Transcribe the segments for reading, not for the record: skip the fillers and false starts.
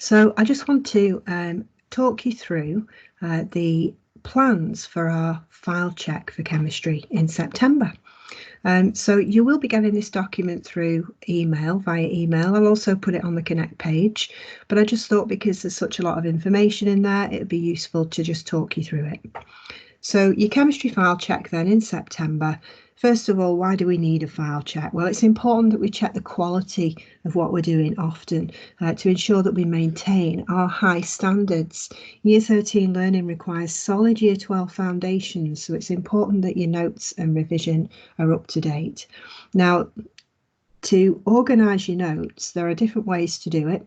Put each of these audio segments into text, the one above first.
So I just want to talk you through the plans for our file check for chemistry in September. So you will be getting this document through via email. I'll also put it on the Connect page, but I just thought because there's such a lot of information in there, it would be useful to just talk you through it. So your chemistry file check then in September. First of all, why do we need a file check? Well, it's important that we check the quality of what we're doing often to ensure that we maintain our high standards. Year 13 learning requires solid Year 12 foundations, so it's important that your notes and revision are up to date. Now, to organise your notes, there are different ways to do it.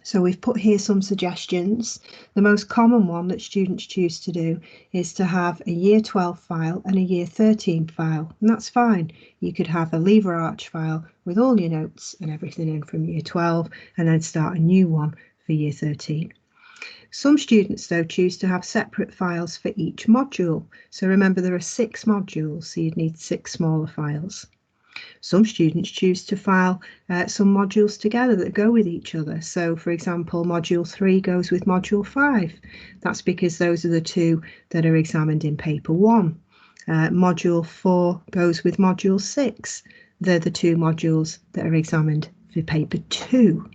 So we've put here some suggestions. The most common one that students choose to do is to have a Year 12 file and a Year 13 file, and that's fine. You could have a Lever Arch file with all your notes and everything in from Year 12 and then start a new one for Year 13. Some students though choose to have separate files for each module. So remember there are 6 modules, so you'd need 6 smaller files. Some students choose to file some modules together that go with each other. So, for example, Module 3 goes with Module 5. That's because those are the 2 that are examined in Paper 1. Module 4 goes with Module 6. They're the 2 modules that are examined for Paper 2.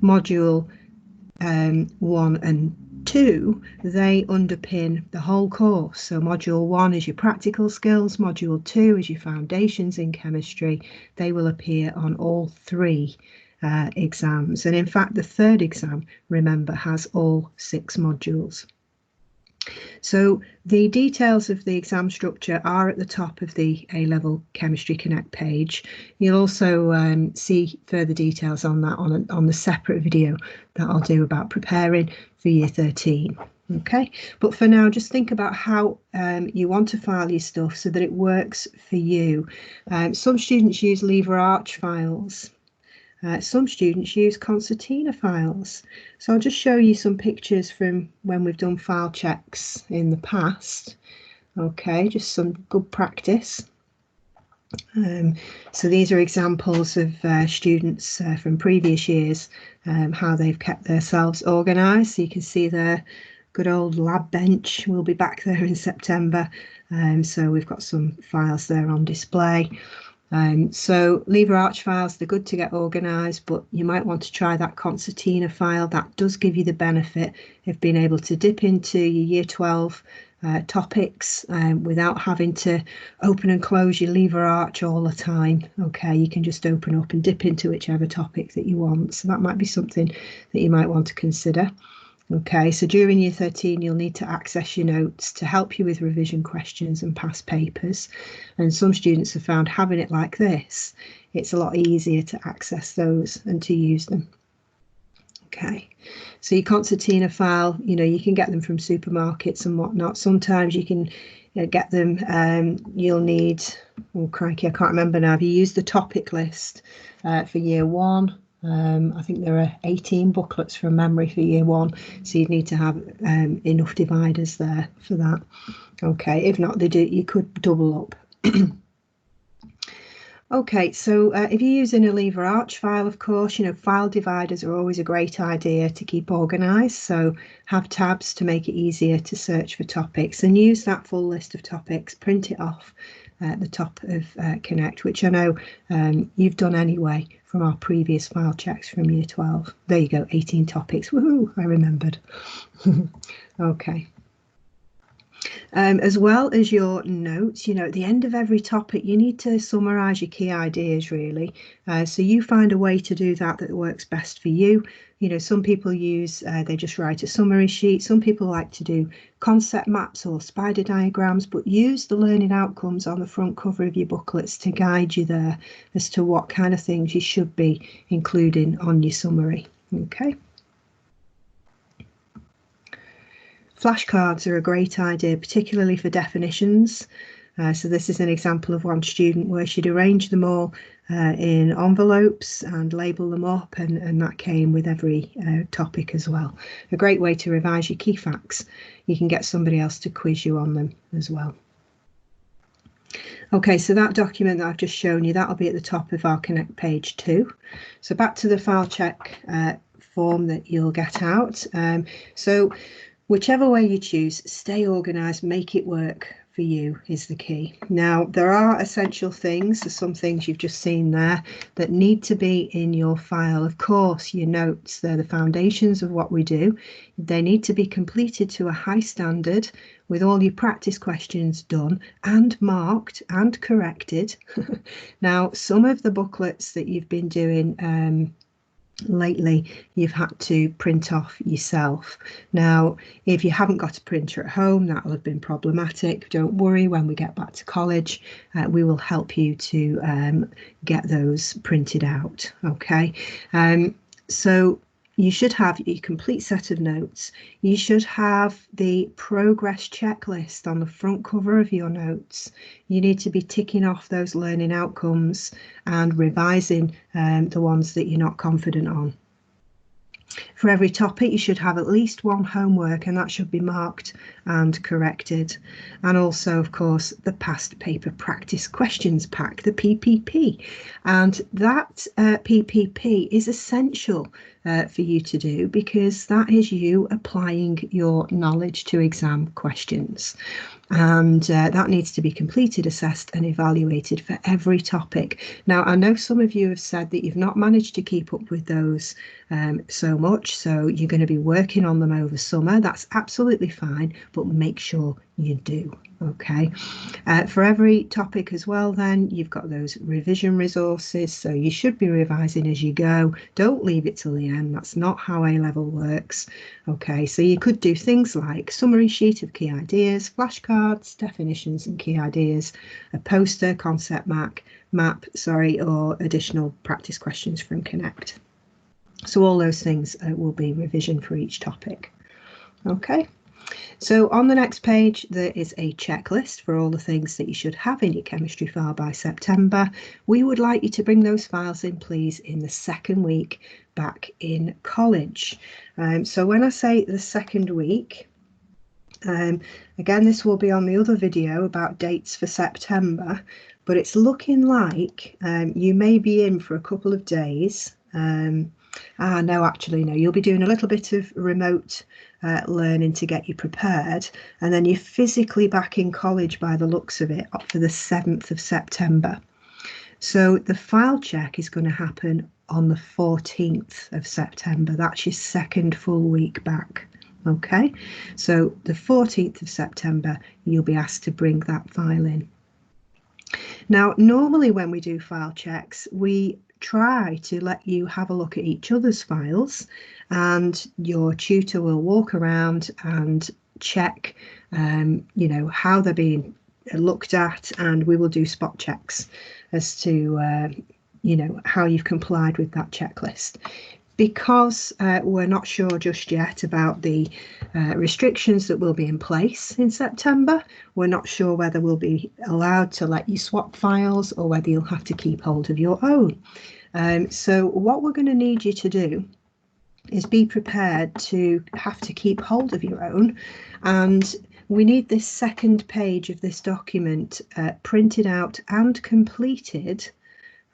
Module 1 and 2, they underpin the whole course. So Module 1 is your practical skills, Module 2 is your foundations in chemistry. They will appear on all 3 exams. And in fact, the 3rd exam, remember, has all 6 modules. So the details of the exam structure are at the top of the A-Level Chemistry Connect page. You'll also see further details on that on the separate video that I'll do about preparing for Year 13. Okay, but for now, just think about how you want to file your stuff so that it works for you. Some students use Lever Arch files. Some students use concertina files. So I'll just show you some pictures from when we've done file checks in the past. Okay, just some good practice. So these are examples of students from previous years, how they've kept themselves organised. So you can see their good old lab bench will be back there in September. So we've got some files there on display. So Lever Arch files, they're good to get organised, but you might want to try that concertina file. That does give you the benefit of being able to dip into your Year 12 topics without having to open and close your Lever Arch all the time. Okay, you can just open up and dip into whichever topic that you want. So that might be something that you might want to consider. Okay, so during Year 13, you'll need to access your notes to help you with revision questions and past papers. And some students have found having it like this, it's a lot easier to access those and to use them. Okay, so your concertina file, you can get them from supermarkets and whatnot. Sometimes you can get them, you'll need, oh crikey, I can't remember now. Have you used the topic list for Year 1? I think there are 18 booklets from memory for Year 1, so you'd need to have enough dividers there for that. Okay, if not, you could double up. Okay, so if you're using a Lever Arch file, of course, file dividers are always a great idea to keep organised. So have tabs to make it easier to search for topics and use that full list of topics, print it off at the top of Connect, which I know you've done anyway from our previous file checks from Year 12. There you go, 18 topics. Woohoo, I remembered. Okay. As well as your notes, at the end of every topic, you need to summarise your key ideas, really. So you find a way to do that works best for you. Some people use, they just write a summary sheet. Some people like to do concept maps or spider diagrams, but use the learning outcomes on the front cover of your booklets to guide you there as to what kind of things you should be including on your summary. Okay. Flashcards are a great idea, particularly for definitions. So this is an example of one student where she'd arranged them all in envelopes and label them up, and that came with every topic as well. A great way to revise your key facts. You can get somebody else to quiz you on them as well. Okay, so that document that I've just shown you, that'll be at the top of our Connect page too. So back to the file check form that you'll get out. So whichever way you choose, stay organised, make it work for you is the key. Now, there are essential things, some things you've just seen there, that need to be in your file. Of course, your notes, they're the foundations of what we do. They need to be completed to a high standard with all your practice questions done and marked and corrected. Now, some of the booklets that you've been doing lately, you've had to print off yourself. Now, if you haven't got a printer at home, that will have been problematic. Don't worry, when we get back to college, we will help you to get those printed out. Okay, so you should have your complete set of notes. You should have the progress checklist on the front cover of your notes. You need to be ticking off those learning outcomes and revising the ones that you're not confident on. For every topic, you should have at least one homework, and that should be marked and corrected. And also, of course, the past paper practice questions pack, the PPP. And that PPP is essential for you to do, because that is you applying your knowledge to exam questions. And that needs to be completed, assessed and evaluated for every topic. Now, I know some of you have said that you've not managed to keep up with those so much, so you're going to be working on them over summer. That's absolutely fine, but make sure you do. Okay, for every topic as well, then you've got those revision resources, so you should be revising as you go. Don't leave it till the end. That's not how A-level works. Okay, so you could do things like summary sheet of key ideas, flashcards, definitions and key ideas, a poster, concept map, or additional practice questions from Connect. So all those things will be revision for each topic. Okay. So on the next page, there is a checklist for all the things that you should have in your chemistry file by September. We would like you to bring those files in, please, in the second week back in college. So when I say the second week, again, this will be on the other video about dates for September, but it's looking like you may be in for a couple of days. No, actually, no, you'll be doing a little bit of remote learning to get you prepared, and then you're physically back in college by the looks of it for the 7th of September. So the file check is going to happen on the 14th of September. That's your second full week back. Okay, so the 14th of September, you'll be asked to bring that file in. Now, normally when we do file checks, we try to let you have a look at each other's files, and your tutor will walk around and check you know, how they're being looked at, and we will do spot checks as to you know, how you've complied with that checklist. Because we're not sure just yet about the restrictions that will be in place in September, we're not sure whether we'll be allowed to let you swap files or whether you'll have to keep hold of your own. So what we're going to need you to do is be prepared to have to keep hold of your own, and we need this second page of this document printed out and completed.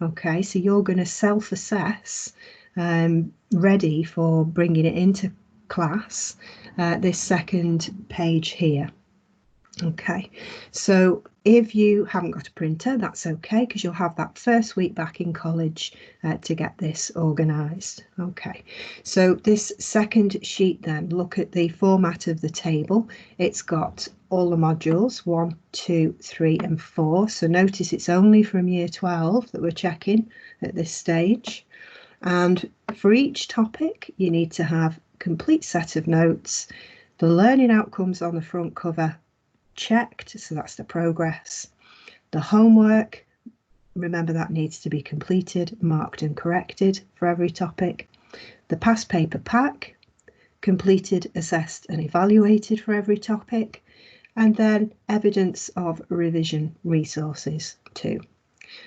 Okay, so you're going to self-assess, ready for bringing it into class, this second page here. Okay, so if you haven't got a printer, that's okay, because you'll have that first week back in college to get this organised. Okay, so this second sheet then, look at the format of the table. It's got all the modules 1, 2, 3 and 4. So notice it's only from year 12 that we're checking at this stage. And for each topic, you need to have a complete set of notes, the learning outcomes on the front cover checked, so that's the progress. The homework, remember that needs to be completed, marked and corrected for every topic. The past paper pack, completed, assessed and evaluated for every topic. And then evidence of revision resources too.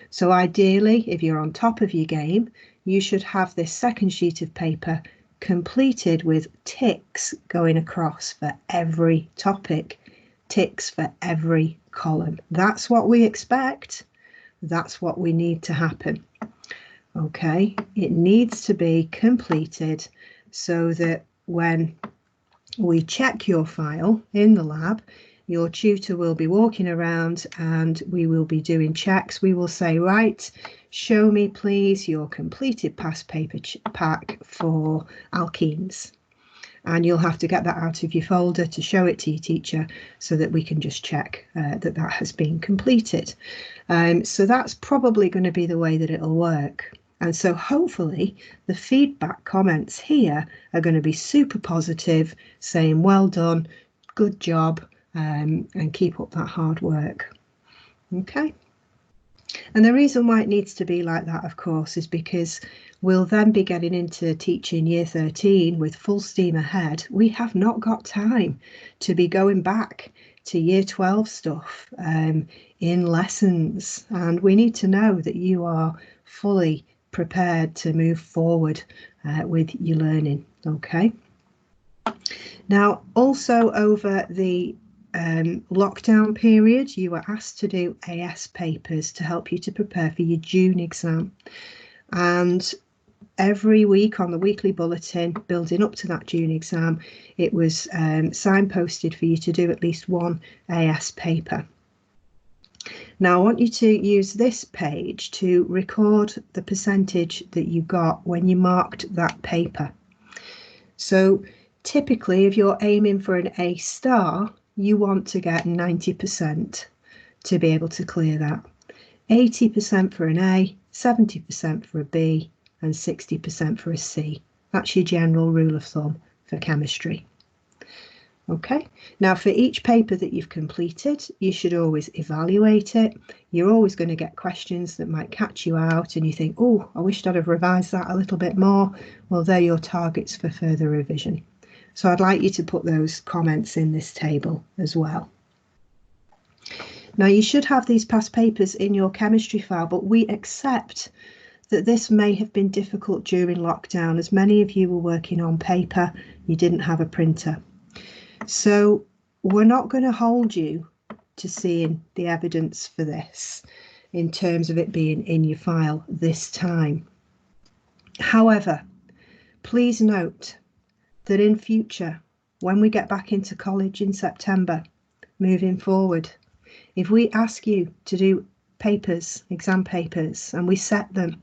So ideally, if you're on top of your game, you should have this second sheet of paper completed with ticks going across for every topic, ticks for every column. That's what we expect. That's what we need to happen. Okay, it needs to be completed so that when we check your file in the lab, your tutor will be walking around and we will be doing checks. We will say, right, show me please your completed past paper pack for alkenes. And you'll have to get that out of your folder to show it to your teacher so that we can just check that that has been completed. So that's probably going to be the way that it'll work. And so hopefully the feedback comments here are going to be super positive, saying well done, good job, and keep up that hard work. Okay. And the reason why it needs to be like that, of course, is because we'll then be getting into teaching year 13 with full steam ahead. We have not got time to be going back to year 12 stuff in lessons, and we need to know that you are fully prepared to move forward with your learning. Okay. Now, also over the lockdown period, you were asked to do AS papers to help you to prepare for your June exam. And every week on the weekly bulletin, building up to that June exam, it was signposted for you to do at least one AS paper. Now, I want you to use this page to record the percentage that you got when you marked that paper. So typically, if you're aiming for an A star, you want to get 90% to be able to clear that. 80% for an A, 70% for a B, and 60% for a C. That's your general rule of thumb for chemistry. Okay, now for each paper that you've completed, you should always evaluate it. You're always going to get questions that might catch you out and you think, oh, I wished I'd have revised that a little bit more. Well, they're your targets for further revision. So I'd like you to put those comments in this table as well. Now you should have these past papers in your chemistry file, but we accept that this may have been difficult during lockdown, as many of you were working on paper, you didn't have a printer. So we're not going to hold you to seeing the evidence for this in terms of it being in your file this time. However, please note that in future, when we get back into college in September, moving forward, if we ask you to do papers, exam papers, and we set them,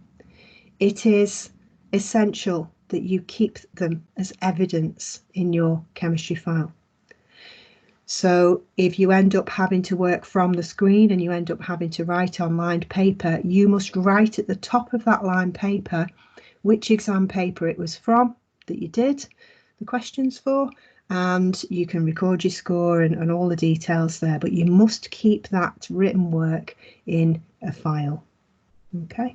it is essential that you keep them as evidence in your chemistry file. So if you end up having to work from the screen and you end up having to write on lined paper, you must write at the top of that lined paper which exam paper it was from that you did the questions for, and you can record your score and all the details there, but you must keep that written work in a file. Okay.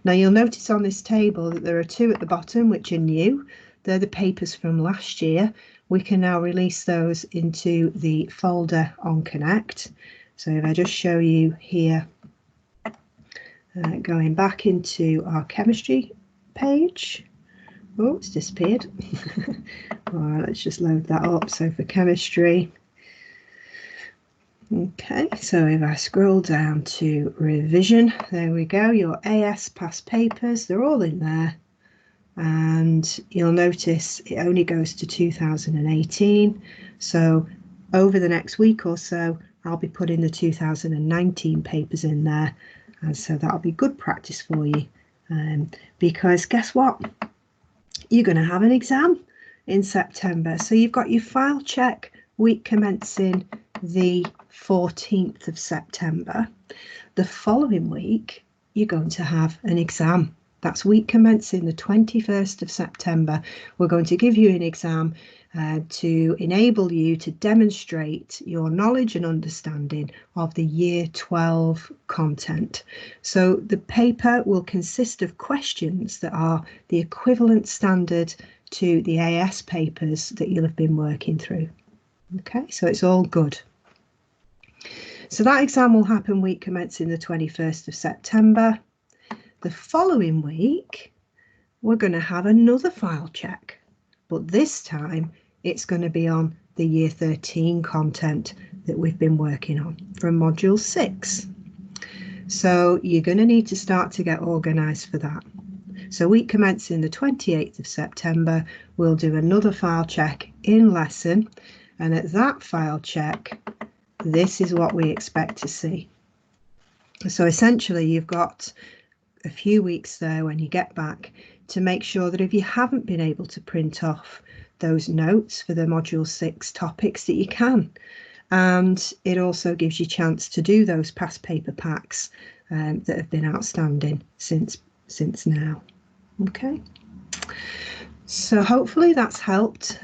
Now you'll notice on this table that there are two at the bottom which are new. They're the papers from last year. We can now release those into the folder on Connect. So if I just show you here, going back into our chemistry page. Oh, it's disappeared. All right, let's just load that up. So for chemistry, okay, so if I scroll down to revision, there we go, your AS past papers, they're all in there. And you'll notice it only goes to 2018. So over the next week or so, I'll be putting the 2019 papers in there. And so that'll be good practice for you. Because guess what? You're going to have an exam in September. So you've got your file check week commencing the 14th of September. The following week, you're going to have an exam. That's week commencing the 21st of September. We're going to give you an exam to enable you to demonstrate your knowledge and understanding of the year 12 content. So the paper will consist of questions that are the equivalent standard to the AS papers that you'll have been working through. Okay, so it's all good. So that exam will happen week commencing the 21st of September. The following week, we're going to have another file check, but this time it's going to be on the year 13 content that we've been working on from module 6. So you're going to need to start to get organised for that. So week commencing the 28th of September, we'll do another file check in lesson, and at that file check, this is what we expect to see. So essentially you've got a few weeks there when you get back to make sure that if you haven't been able to print off those notes for the Module 6 topics, that you can. And it also gives you a chance to do those past paper packs that have been outstanding since now. Okay, so hopefully that's helped.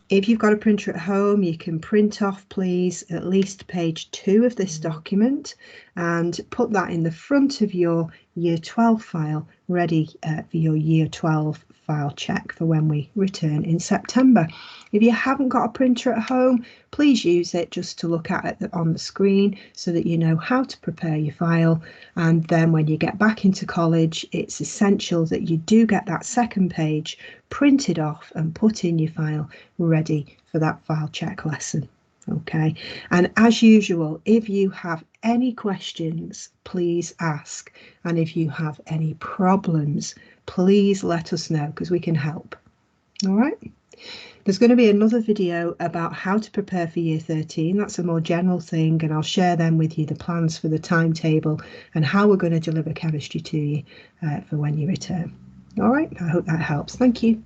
If you've got a printer at home, you can print off, please, at least page 2 of this document and put that in the front of your Year 12 file, ready for your Year 12 file check for when we return in September. If you haven't got a printer at home, please use it just to look at it on the screen so that you know how to prepare your file. And then when you get back into college, it's essential that you do get that second page printed off and put in your file ready for that file check lesson. Okay, and as usual, if you have any questions, please ask, and if you have any problems, please let us know, because we can help. All right, there's going to be another video about how to prepare for Year 13. That's a more general thing, and I'll share then with you the plans for the timetable and how we're going to deliver chemistry to you for when you return. All right, I hope that helps. Thank you.